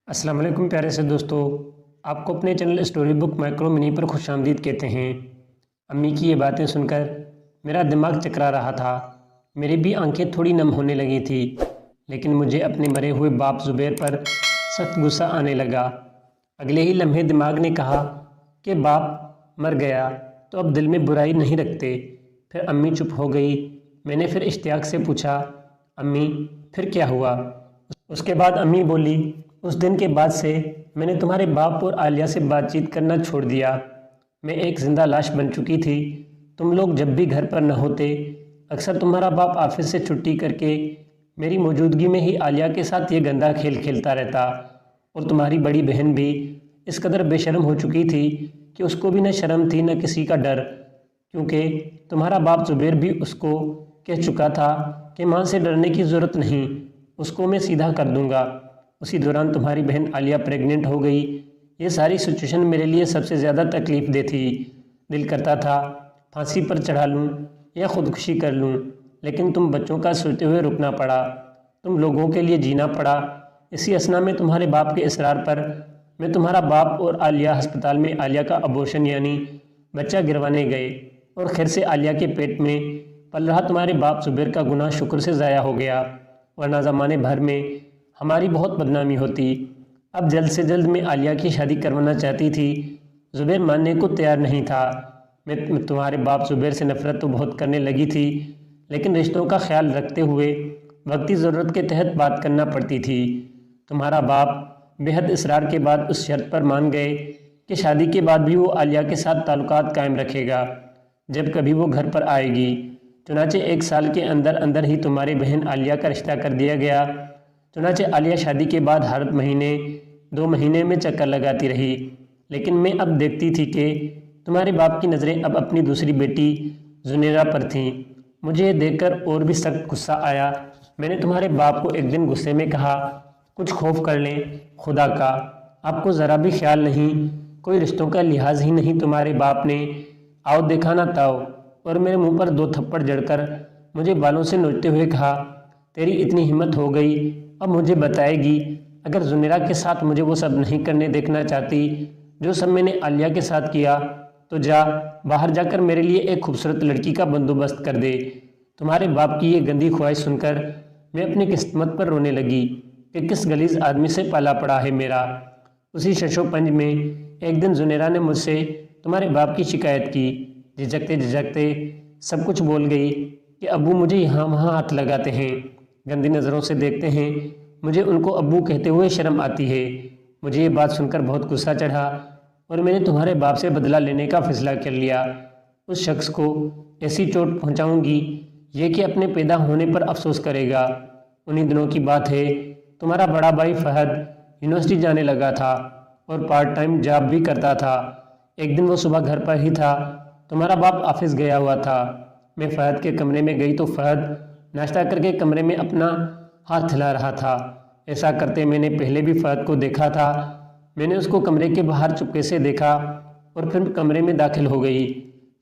السلام علیکم پیارے سے دوستو، آپ کو اپنے چینل اسٹوری بک مائکرو منی پر خوش آمدید کہتے ہیں۔ امی کی یہ باتیں سن کر میرا دماغ چکرا رہا تھا، میری بھی آنکھیں تھوڑی نم ہونے لگی تھی، لیکن مجھے اپنے مرے ہوئے باپ زبیر پر سخت غصہ آنے لگا۔ اگلے ہی لمحے دماغ نے کہا کہ باپ مر گیا تو اب دل میں برائی نہیں رکھتے۔ پھر امی چپ ہو گئی۔ میں نے پھر اشتیاق سے پوچھا، امی پھر کیا ہوا؟ اس کے بعد امی بولی، اس دن کے بعد سے میں نے تمہارے باپ اور عالیہ سے بات چیت کرنا چھوڑ دیا۔ میں ایک زندہ لاش بن چکی تھی۔ تم لوگ جب بھی گھر پر نہ ہوتے، اکثر تمہارا باپ آفس سے چھٹی کر کے میری موجودگی میں ہی عالیہ کے ساتھ یہ گندا کھیل کھیلتا رہتا، اور تمہاری بڑی بہن بھی اس قدر بے شرم ہو چکی تھی کہ اس کو بھی نہ شرم تھی نہ کسی کا ڈر، کیونکہ تمہارا باپ زبیر بھی اس کو کہہ چکا تھا کہ ماں سے ڈرنے کی ضرورت نہیں، اس کو میں سیدھا کر دوں گا۔ اسی دوران تمہاری بہن عالیہ پریگننٹ ہو گئی۔ یہ ساری سچویشن میرے لیے سب سے زیادہ تکلیف دہ تھی۔ دل کرتا تھا پھانسی پر چڑھا لوں یا خودکشی کر لوں، لیکن تم بچوں کا سوچتے ہوئے رکنا پڑا، تم لوگوں کے لیے جینا پڑا۔ اسی اثنا میں تمہارے باپ کے اصرار پر میں تمہارا باپ اور عالیہ ہسپتال میں عالیہ کا ابورشن یعنی بچہ گروانے گئے، اور خیر سے عالیہ کے پیٹ میں پل رہا تمہارے باپ زبیر کا گناہ شکر سے ضائع ہو گیا، ورنہ زمانے بھر میں ہماری بہت بدنامی ہوتی۔ اب جلد سے جلد میں عالیہ کی شادی کروانا چاہتی تھی، زبیر ماننے کو تیار نہیں تھا۔ میں تمہارے باپ زبیر سے نفرت تو بہت کرنے لگی تھی، لیکن رشتوں کا خیال رکھتے ہوئے وقتی ضرورت کے تحت بات کرنا پڑتی تھی۔ تمہارا باپ بے حد اصرار کے بعد اس شرط پر مان گئے کہ شادی کے بعد بھی وہ عالیہ کے ساتھ تعلقات قائم رکھے گا جب کبھی وہ گھر پر آئے گی۔ چنانچہ 1 سال کے اندر اندر ہی تمہاری بہن عالیہ کا رشتہ کر دیا گیا۔ چنانچہ عالیہ شادی کے بعد ہر مہینے 2 مہینے میں چکر لگاتی رہی، لیکن میں اب دیکھتی تھی کہ تمہارے باپ کی نظریں اب اپنی دوسری بیٹی زنیرہ پر تھیں۔ مجھے یہ دیکھ کر اور بھی سخت غصہ آیا۔ میں نے تمہارے باپ کو ایک دن غصے میں کہا، کچھ خوف کر لیں خدا کا، آپ کو ذرا بھی خیال نہیں، کوئی رشتوں کا لحاظ ہی نہیں۔ تمہارے باپ نے آؤ دیکھا نہ تاؤ، اور میرے منہ پر 2 تھپڑ جڑ کر مجھے بالوں سے نوچتے ہوئے کہا، تیری اتنی ہمت ہو گئی، اب مجھے بتائے گی اگر زنیرہ کے ساتھ مجھے وہ سب نہیں کرنے دیکھنا چاہتی جو سب میں نے عالیہ کے ساتھ کیا، تو جا باہر جا کر میرے لیے ایک خوبصورت لڑکی کا بندوبست کر دے۔ تمہارے باپ کی یہ گندی خواہش سن کر میں اپنی قسمت پر رونے لگی کہ کس غلیظ آدمی سے پالا پڑا ہے میرا۔ اسی شش و پنج میں ایک دن زنیرہ نے مجھ سے تمہارے باپ کی شکایت کی۔ جھجکتے جھجکتے سب کچھ بول گئی کہ ابو مجھے یہاں وہاں ہاتھ لگاتے ہیں، گندی نظروں سے دیکھتے ہیں، مجھے ان کو ابو کہتے ہوئے شرم آتی ہے۔ مجھے یہ بات سن کر بہت غصہ چڑھا، اور میں نے تمہارے باپ سے بدلہ لینے کا فیصلہ کر لیا۔ اس شخص کو ایسی چوٹ پہنچاؤں گی یہ کہ اپنے پیدا ہونے پر افسوس کرے گا۔ انہی دنوں کی بات ہے، تمہارا بڑا بھائی فہد یونیورسٹی جانے لگا تھا اور پارٹ ٹائم جاب بھی کرتا تھا۔ ایک دن وہ صبح گھر پر ہی تھا، تمہارا باپ آفس گیا ہوا تھا۔ میں فہد کے کمرے میں گئی تو فہد ناشتہ کر کے کمرے میں اپنا ہاتھ ہلا رہا تھا۔ ایسا کرتے میں نے پہلے بھی فہد کو دیکھا تھا۔ میں نے اس کو کمرے کے باہر چپکے سے دیکھا اور پھر کمرے میں داخل ہو گئی۔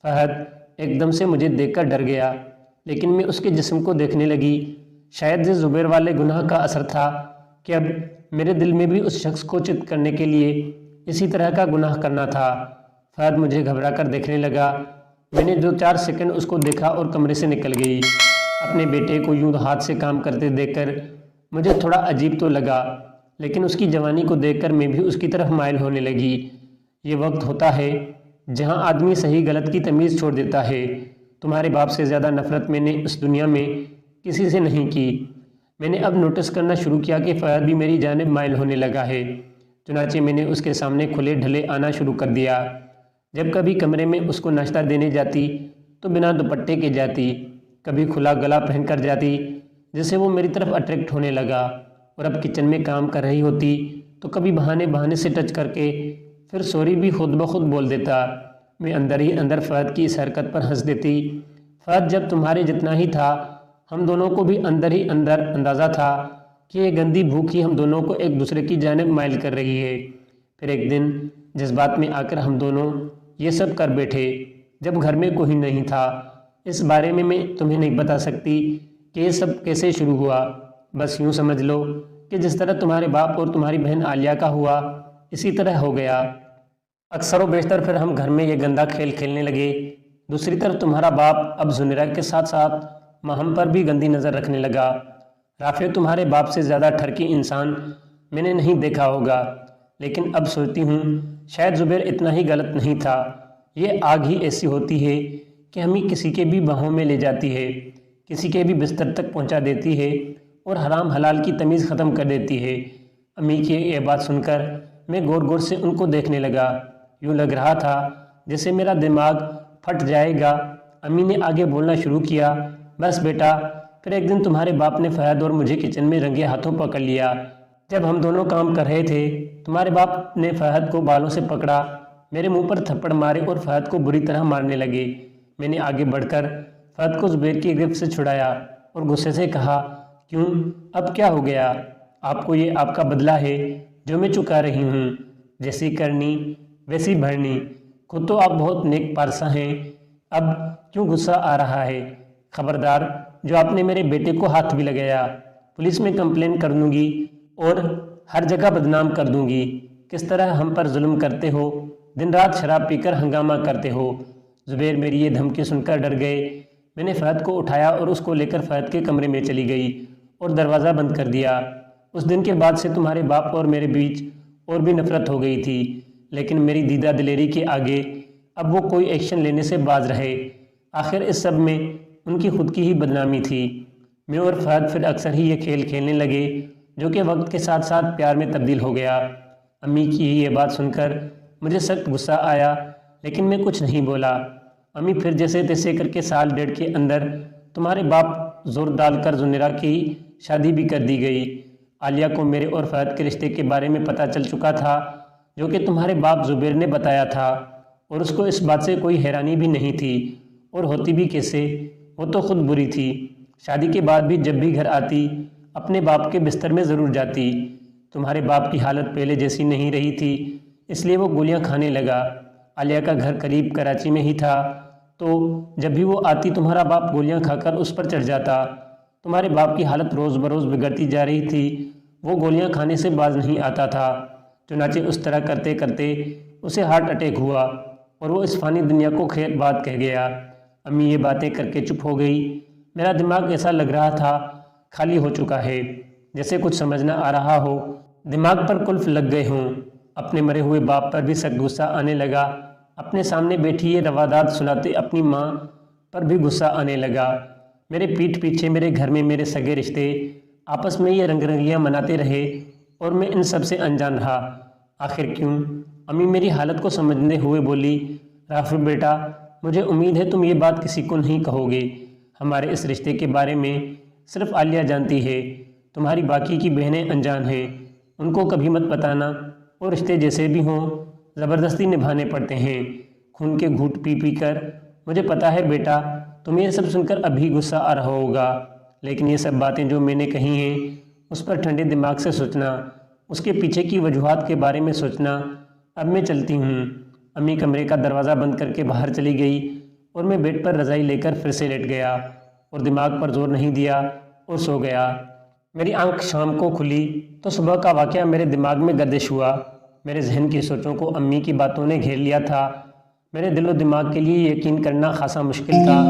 فہد ایک دم سے مجھے دیکھ کر ڈر گیا، لیکن میں اس کے جسم کو دیکھنے لگی۔ شاید یہ زبیر والے گناہ کا اثر تھا کہ اب میرے دل میں بھی اس شخص کو چت کرنے کے لیے اسی طرح کا گناہ کرنا تھا۔ فہد مجھے گھبرا کر دیکھنے لگا۔ میں نے 2-4 سیکنڈ اس کو دیکھا اور کمرے سے نکل گئی۔ اپنے بیٹے کو یوں ہاتھ سے کام کرتے دیکھ کر مجھے تھوڑا عجیب تو لگا، لیکن اس کی جوانی کو دیکھ کر میں بھی اس کی طرف مائل ہونے لگی۔ یہ وقت ہوتا ہے جہاں آدمی صحیح غلط کی تمیز چھوڑ دیتا ہے۔ تمہارے باپ سے زیادہ نفرت میں نے اس دنیا میں کسی سے نہیں کی۔ میں نے اب نوٹس کرنا شروع کیا کہ فہد بھی میری جانب مائل ہونے لگا ہے۔ چنانچہ میں نے اس کے سامنے کھلے ڈھلے آنا شروع کر دیا۔ جب کبھی کمرے میں اس کو ناشتہ دینے جاتی تو بنا دوپٹے کے جاتی، کبھی کھلا گلا پہن کر جاتی جس سے وہ میری طرف اٹریکٹ ہونے لگا، اور اب کچن میں کام کر رہی ہوتی تو کبھی بہانے سے ٹچ کر کے پھر سوری بھی خود بخود بول دیتا۔ میں اندر ہی اندر فہد کی اس حرکت پر ہنس دیتی۔ فہد جب تمہارے جتنا ہی تھا، ہم دونوں کو بھی اندر ہی اندر اندازہ تھا کہ یہ گندی بھوک ہی ہم دونوں کو ایک دوسرے کی جانب مائل کر رہی ہے۔ پھر ایک دن جذبات میں آ کر ہم دونوں یہ سب کر بیٹھے جب گھر میں کوئی نہیں تھا۔ اس بارے میں تمہیں نہیں بتا سکتی کہ یہ سب کیسے شروع ہوا، بس یوں سمجھ لو کہ جس طرح تمہارے باپ اور تمہاری بہن عالیہ کا ہوا اسی طرح ہو گیا۔ اکثر و بیشتر پھر ہم گھر میں یہ گندا کھیل کھیلنے لگے۔ دوسری طرف تمہارا باپ اب زنیرہ کے ساتھ ساتھ ماہم پر بھی گندی نظر رکھنے لگا۔ رافع، تمہارے باپ سے زیادہ ٹھرکی انسان میں نے نہیں دیکھا ہوگا، لیکن اب سوچتی ہوں شاید زبیر اتنا ہی غلط نہیں تھا۔ یہ آگ ہی ایسی ہوتی ہے کہ ہمیں کسی کے بھی باہوں میں لے جاتی ہے، کسی کے بھی بستر تک پہنچا دیتی ہے اور حرام حلال کی تمیز ختم کر دیتی ہے۔ امی کی یہ بات سن کر میں غور غور سے ان کو دیکھنے لگا۔ یوں لگ رہا تھا جیسے میرا دماغ پھٹ جائے گا۔ امی نے آگے بولنا شروع کیا، بس بیٹا، پھر ایک دن تمہارے باپ نے فہد اور مجھے کچن میں رنگے ہاتھوں پکڑ لیا۔ جب ہم دونوں کام کر رہے تھے، تمہارے باپ نے فہد کو بالوں سے پکڑا، میرے منہ پر تھپڑ مارے اور فہد کو بری طرح مارنے لگے۔ میں نے آگے بڑھ کر فہد کو زبیر کی گرفت سے چھڑایا اور غصے سے کہا، کیوں، اب کیا ہو گیا؟ آپ کو یہ آپ کا بدلہ ہے جو میں چکا رہی ہوں، جیسی کرنی ویسی بھرنی۔ خود تو آپ بہت نیک پارسا ہیں، اب کیوں غصہ آ رہا ہے؟ خبردار، جو آپ نے میرے بیٹے کو ہاتھ بھی لگایا، پولیس میں کمپلین کر دوں گی اور ہر جگہ بدنام کر دوں گی۔ کس طرح ہم پر ظلم کرتے ہو، دن رات شراب پی کر ہنگامہ کرتے ہو۔ زبیر میری یہ دھمکی سن کر ڈر گئے۔ میں نے فہد کو اٹھایا اور اس کو لے کر فہد کے کمرے میں چلی گئی اور دروازہ بند کر دیا۔ اس دن کے بعد سے تمہارے باپ اور میرے بیچ اور بھی نفرت ہو گئی تھی، لیکن میری دیدہ دلیری کے آگے اب وہ کوئی ایکشن لینے سے باز رہے۔ آخر اس سب میں ان کی خود کی ہی بدنامی تھی۔ میں اور فہد پھر اکثر ہی یہ کھیل کھیلنے لگے، جو کہ وقت کے ساتھ ساتھ پیار میں تبدیل ہو گیا۔ امی کی یہ بات سن کر مجھے سخت غصہ آیا، لیکن میں کچھ نہیں بولا۔ امی پھر جیسے تیسے کر کے سال ڈیڑھ کے اندر تمہارے باپ زور ڈال کر زنیرہ کی شادی بھی کر دی گئی۔ عالیہ کو میرے اور فہد کے رشتے کے بارے میں پتہ چل چکا تھا، جو کہ تمہارے باپ زبیر نے بتایا تھا، اور اس کو اس بات سے کوئی حیرانی بھی نہیں تھی، اور ہوتی بھی کیسے، وہ تو خود بری تھی۔ شادی کے بعد بھی جب بھی گھر آتی اپنے باپ کے بستر میں ضرور جاتی۔ تمہارے باپ کی حالت پہلے جیسی نہیں رہی تھی، اس لیے وہ گولیاں کھانے لگا۔ عالیہ کا گھر قریب کراچی میں ہی تھا، تو جب بھی وہ آتی تمہارا باپ گولیاں کھا کر اس پر چڑھ جاتا۔ تمہارے باپ کی حالت روز بروز بگڑتی جا رہی تھی، وہ گولیاں کھانے سے باز نہیں آتا تھا۔ چنانچہ اس طرح کرتے کرتے اسے ہارٹ اٹیک ہوا اور وہ اس فانی دنیا کو خیر بات کہہ گیا۔ امی یہ باتیں کر کے چپ ہو گئی۔ میرا دماغ ایسا لگ رہا تھا خالی ہو چکا ہے، جیسے کچھ سمجھ نہ آ رہا ہو، دماغ پر قلف لگ گئے ہوں۔ اپنے مرے ہوئے باپ پر بھی سخت غصہ آنے لگا۔ اپنے سامنے بیٹھی یہ روادات سناتے اپنی ماں پر بھی غصہ آنے لگا۔ میرے پیٹھ پیچھے میرے گھر میں میرے سگے رشتے آپس میں یہ رنگ رنگیاں مناتے رہے اور میں ان سب سے انجان رہا۔ آخر کیوں؟ امی میری حالت کو سمجھنے ہوئے بولی، رافع بیٹا، مجھے امید ہے تم یہ بات کسی کو نہیں کہو گے۔ ہمارے اس رشتے کے بارے میں صرف عالیہ جانتی ہے، تمہاری باقی کی بہنیں انجان ہیں، ان کو کبھی مت بتانا، اور رشتے جیسے بھی ہوں زبردستی نبھانے پڑتے ہیں، خون کے گھونٹ پی پی کر۔ مجھے پتا ہے بیٹا، تمہیں یہ سب سن کر ابھی غصہ آ رہا ہوگا، لیکن یہ سب باتیں جو میں نے کہی ہیں اس پر ٹھنڈے دماغ سے سوچنا، اس کے پیچھے کی وجوہات کے بارے میں سوچنا۔ اب میں چلتی ہوں۔ امی کمرے کا دروازہ بند کر کے باہر چلی گئی اور میں بیڈ پر رضائی لے کر پھر سے لیٹ گیا اور دماغ پر زور نہیں دیا اور سو گیا۔ میری آنکھ شام کو کھلی تو صبح کا واقعہ میرے دماغ میں گردش ہوا۔ میرے ذہن کی سوچوں کو امی کی باتوں نے گھیر لیا تھا۔ میرے دل و دماغ کے لیے یقین کرنا خاصا مشکل تھا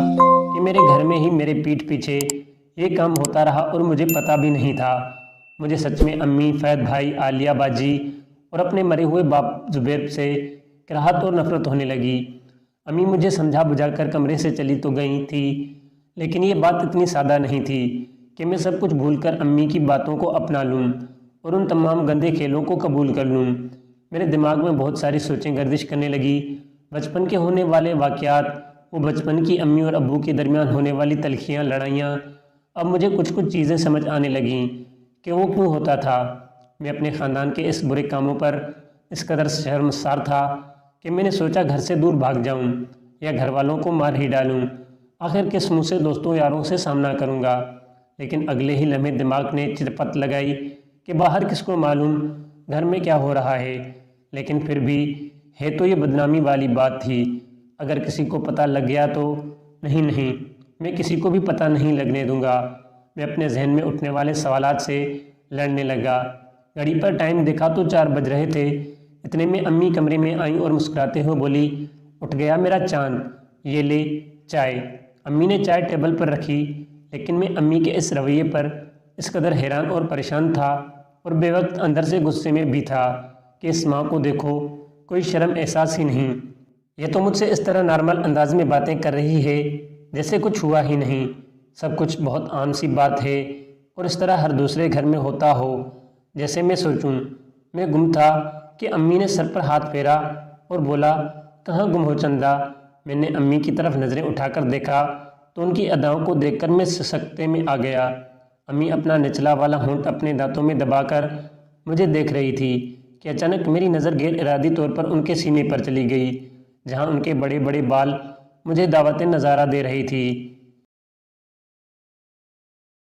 کہ میرے گھر میں ہی میرے پیٹھ پیچھے یہ کام ہوتا رہا اور مجھے پتہ بھی نہیں تھا۔ مجھے سچ میں امی، فہد بھائی، عالیہ باجی اور اپنے مرے ہوئے باپ زبیر سے کراہت اور نفرت ہونے لگی۔ امی مجھے سمجھا بجھا کر کمرے سے چلی تو گئی تھی، لیکن یہ بات اتنی سادہ نہیں تھی کہ میں سب کچھ بھول کر امی کی باتوں کو اپنا لوں اور ان تمام گندے کھیلوں کو قبول کر لوں۔ میرے دماغ میں بہت ساری سوچیں گردش کرنے لگی۔ بچپن کے ہونے والے واقعات، وہ بچپن کی امی اور ابو کے درمیان ہونے والی تلخیاں، لڑائیاں، اب مجھے کچھ چیزیں سمجھ آنے لگیں کہ وہ کیوں ہوتا تھا۔ میں اپنے خاندان کے اس برے کاموں پر اس قدر شرمسار تھا کہ میں نے سوچا گھر سے دور بھاگ جاؤں یا گھر والوں کو مار ہی ڈالوں۔ آخر کس منہ سے دوستوں یاروں سے سامنا کروں گا؟ لیکن اگلے ہی لمحے دماغ نے چرپت لگائی کہ باہر کس کو معلوم گھر میں کیا ہو رہا ہے، لیکن پھر بھی ہے تو یہ بدنامی والی بات تھی۔ اگر کسی کو پتہ لگ گیا تو نہیں، میں کسی کو بھی پتہ نہیں لگنے دوں گا۔ میں اپنے ذہن میں اٹھنے والے سوالات سے لڑنے لگا۔ گھڑی پر ٹائم دیکھا تو 4 بج رہے تھے۔ اتنے میں امی کمرے میں آئیں اور مسکراتے ہوئے بولی، اٹھ گیا میرا چاند، یہ لے چائے۔ امی نے چائے ٹیبل پر رکھی، لیکن میں امی کے اس رویے پر اس قدر حیران اور پریشان تھا اور بے وقت اندر سے غصے میں بھی تھا کہ اس ماں کو دیکھو، کوئی شرم احساس ہی نہیں۔ یہ تو مجھ سے اس طرح نارمل انداز میں باتیں کر رہی ہے جیسے کچھ ہوا ہی نہیں، سب کچھ بہت عام سی بات ہے اور اس طرح ہر دوسرے گھر میں ہوتا ہو جیسے میں سوچوں۔ میں گم تھا کہ امی نے سر پر ہاتھ پھیرا اور بولا، کہاں گم ہو چندا؟ میں نے امی کی طرف نظریں اٹھا کر دیکھا تو ان کی اداؤں کو دیکھ کر میں سکتے میں آ گیا۔ امی اپنا نچلا والا ہونٹ اپنے دانتوں میں دبا کر مجھے دیکھ رہی تھی کہ اچانک میری نظر غیر ارادی طور پر ان کے سینے پر چلی گئی، جہاں ان کے بڑے بڑے بال مجھے دعوت نظارہ دے رہی تھی۔